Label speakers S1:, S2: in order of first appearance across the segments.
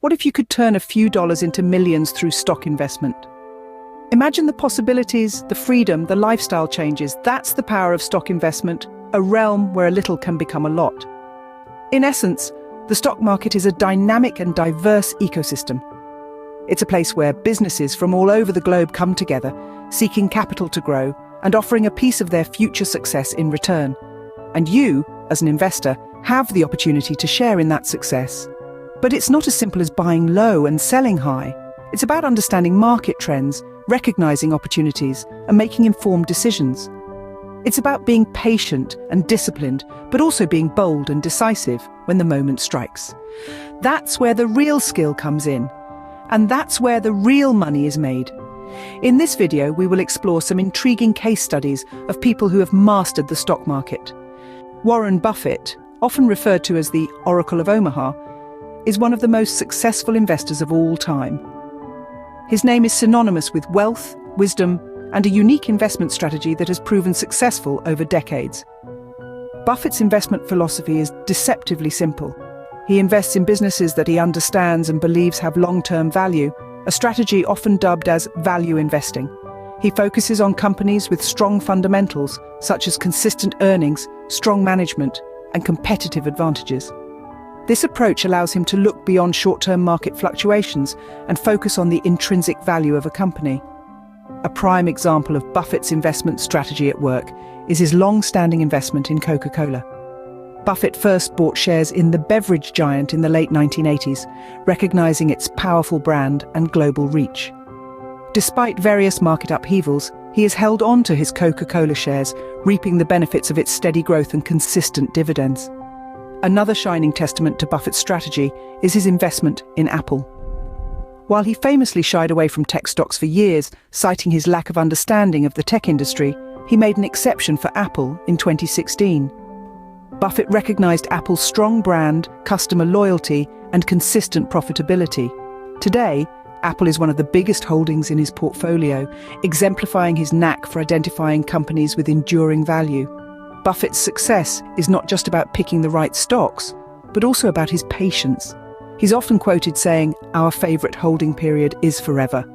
S1: What if you could turn a few dollars into millions through stock investment? Imagine the possibilities, the freedom, the lifestyle changes. That's the power of stock investment, a realm where a little can become a lot. In essence, the stock market is a dynamic and diverse ecosystem. It's a place where businesses from all over the globe come together, seeking capital to grow and offering a piece of their future success in return. And you, as an investor, have the opportunity to share in that success. But it's not as simple as buying low and selling high. It's about understanding market trends, recognizing opportunities, and making informed decisions. It's about being patient and disciplined, but also being bold and decisive when the moment strikes. That's where the real skill comes in. And that's where the real money is made. In this video, we will explore some intriguing case studies of people who have mastered the stock market. Warren Buffett, often referred to as the Oracle of Omaha, is one of the most successful investors of all time. His name is synonymous with wealth, wisdom, and a unique investment strategy that has proven successful over decades. Buffett's investment philosophy is deceptively simple. He invests in businesses that he understands and believes have long-term value, a strategy often dubbed as value investing. He focuses on companies with strong fundamentals, such as consistent earnings, strong management, and competitive advantages. This approach allows him to look beyond short-term market fluctuations and focus on the intrinsic value of a company. A prime example of Buffett's investment strategy at work is his long-standing investment in Coca-Cola. Buffett first bought shares in the beverage giant in the late 1980s, recognizing its powerful brand and global reach. Despite various market upheavals, he has held on to his Coca-Cola shares, reaping the benefits of its steady growth and consistent dividends. Another shining testament to Buffett's strategy is his investment in Apple. While he famously shied away from tech stocks for years, citing his lack of understanding of the tech industry, he made an exception for Apple in 2016. Buffett recognized Apple's strong brand, customer loyalty, and consistent profitability. Today, Apple is one of the biggest holdings in his portfolio, exemplifying his knack for identifying companies with enduring value. Buffett's success is not just about picking the right stocks, but also about his patience. He's often quoted saying, "Our favorite holding period is forever."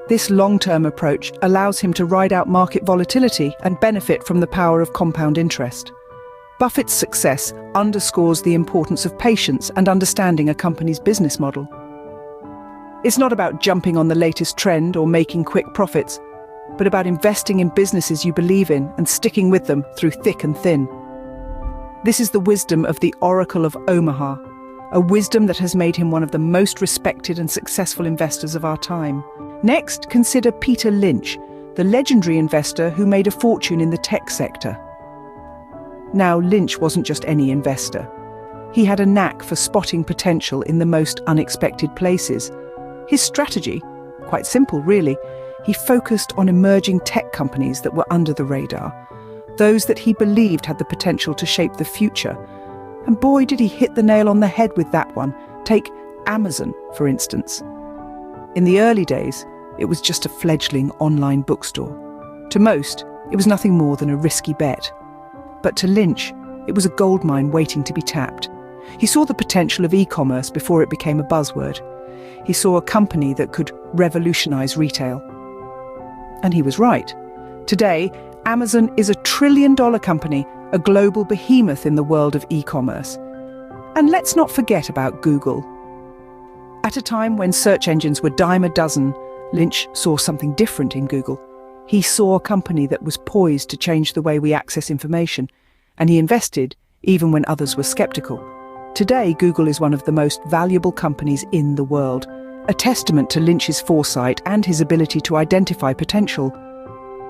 S1: This long-term approach allows him to ride out market volatility and benefit from the power of compound interest. Buffett's success underscores the importance of patience and understanding a company's business model. It's not about jumping on the latest trend or making quick profits, but about investing in businesses you believe in and sticking with them through thick and thin. This is the wisdom of the Oracle of Omaha, a wisdom that has made him one of the most respected and successful investors of our time. Next, consider Peter Lynch, the legendary investor who made a fortune in the tech sector. Now, Lynch wasn't just any investor. He had a knack for spotting potential in the most unexpected places. His strategy, quite simple really, he focused on emerging tech companies that were under the radar, those that he believed had the potential to shape the future. And boy, did he hit the nail on the head with that one. Take Amazon, for instance. In the early days, it was just a fledgling online bookstore. To most, it was nothing more than a risky bet. But to Lynch, it was a goldmine waiting to be tapped. He saw the potential of e-commerce before it became a buzzword. He saw a company that could revolutionize retail. And he was right. Today, Amazon is a trillion-dollar company, a global behemoth in the world of e-commerce. And let's not forget about Google. At a time when search engines were dime a dozen, Lynch saw something different in Google. He saw a company that was poised to change the way we access information, and he invested even when others were skeptical. Today, Google is one of the most valuable companies in the world, a testament to Lynch's foresight and his ability to identify potential.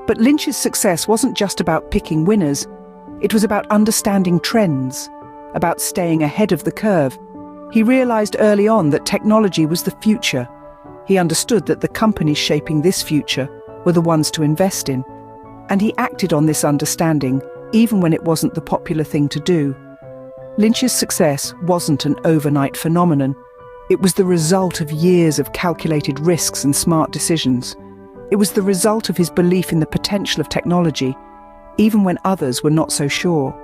S1: But Lynch's success wasn't just about picking winners. It was about understanding trends, about staying ahead of the curve. He realized early on that technology was the future. He understood that the companies shaping this future were the ones to invest in. And he acted on this understanding, even when it wasn't the popular thing to do. Lynch's success wasn't an overnight phenomenon. It was the result of years of calculated risks and smart decisions. It was the result of his belief in the potential of technology, even when others were not so sure.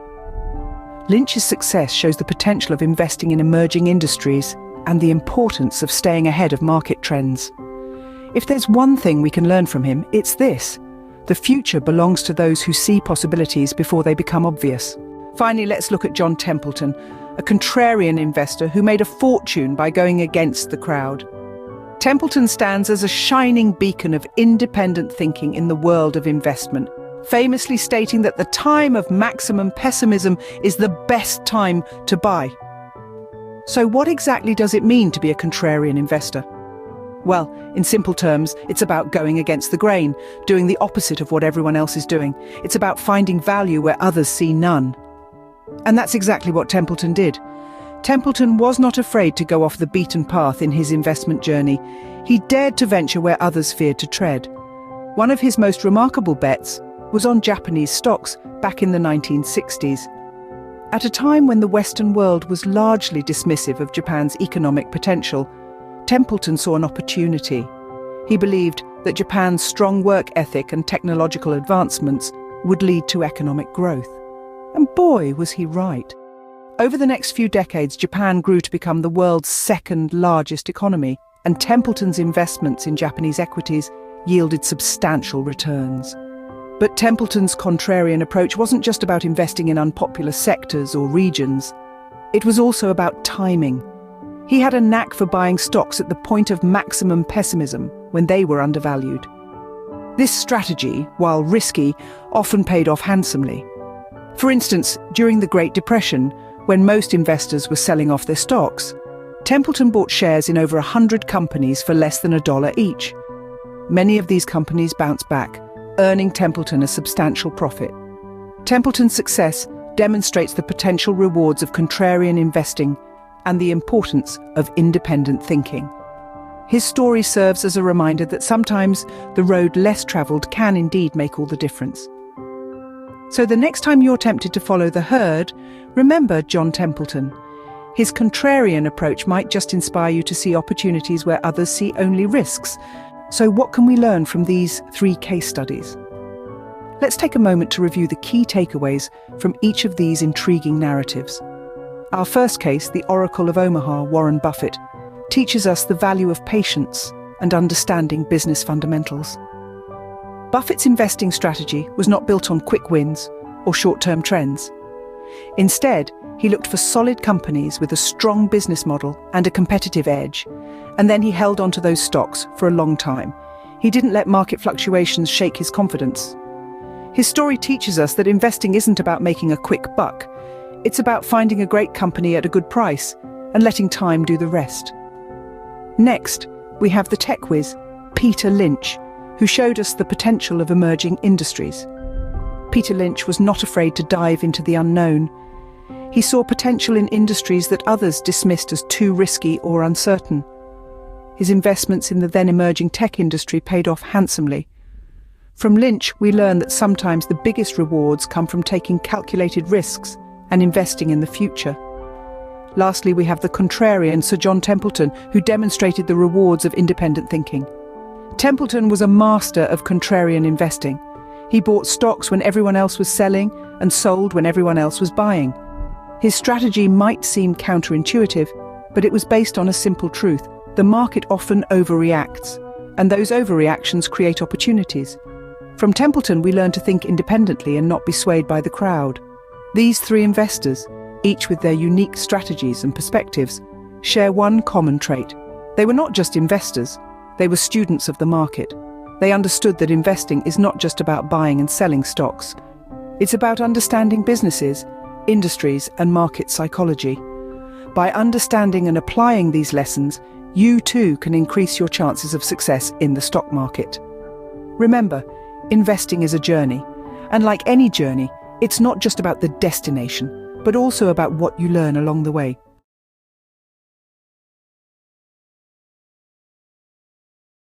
S1: Lynch's success shows the potential of investing in emerging industries and the importance of staying ahead of market trends. If there's one thing we can learn from him, it's this: the future belongs to those who see possibilities before they become obvious. Finally, let's look at John Templeton, a contrarian investor who made a fortune by going against the crowd. Templeton stands as a shining beacon of independent thinking in the world of investment, famously stating that the time of maximum pessimism is the best time to buy. So what exactly does it mean to be a contrarian investor? Well, in simple terms, it's about going against the grain, doing the opposite of what everyone else is doing. It's about finding value where others see none. And that's exactly what Templeton did. Templeton was not afraid to go off the beaten path in his investment journey. He dared to venture where others feared to tread. One of his most remarkable bets was on Japanese stocks back in the 1960s. At a time when the Western world was largely dismissive of Japan's economic potential, Templeton saw an opportunity. He believed that Japan's strong work ethic and technological advancements would lead to economic growth. And boy, was he right. Over the next few decades, Japan grew to become the world's second largest economy, and Templeton's investments in Japanese equities yielded substantial returns. But Templeton's contrarian approach wasn't just about investing in unpopular sectors or regions. It was also about timing. He had a knack for buying stocks at the point of maximum pessimism, when they were undervalued. This strategy, while risky, often paid off handsomely. For instance, during the Great Depression, when most investors were selling off their stocks, Templeton bought shares in over 100 companies for less than $1 each. Many of these companies bounced back, earning Templeton a substantial profit. Templeton's success demonstrates the potential rewards of contrarian investing and the importance of independent thinking. His story serves as a reminder that sometimes the road less traveled can indeed make all the difference. So the next time you're tempted to follow the herd, remember John Templeton. His contrarian approach might just inspire you to see opportunities where others see only risks. So what can we learn from these 3 case studies? Let's take a moment to review the key takeaways from each of these intriguing narratives. Our first case, the Oracle of Omaha, Warren Buffett, teaches us the value of patience and understanding business fundamentals. Buffett's investing strategy was not built on quick wins or short-term trends. Instead, he looked for solid companies with a strong business model and a competitive edge, and then he held onto those stocks for a long time. He didn't let market fluctuations shake his confidence. His story teaches us that investing isn't about making a quick buck. It's about finding a great company at a good price and letting time do the rest. Next, we have the tech whiz, Peter Lynch, who showed us the potential of emerging industries. Peter Lynch was not afraid to dive into the unknown. He saw potential in industries that others dismissed as too risky or uncertain. His investments in the then-emerging tech industry paid off handsomely. From Lynch, we learn that sometimes the biggest rewards come from taking calculated risks and investing in the future. Lastly, we have the contrarian Sir John Templeton, who demonstrated the rewards of independent thinking. Templeton was a master of contrarian investing. He bought stocks when everyone else was selling and sold when everyone else was buying. His strategy might seem counterintuitive, but it was based on a simple truth. The market often overreacts, and those overreactions create opportunities. From Templeton, we learn to think independently and not be swayed by the crowd. These 3 investors, each with their unique strategies and perspectives, share one common trait. They were not just investors, they were students of the market. They understood that investing is not just about buying and selling stocks. It's about understanding businesses, industries, and market psychology. By understanding and applying these lessons, you too can increase your chances of success in the stock market. Remember, investing is a journey, and like any journey, it's not just about the destination, but also about what you learn along the way.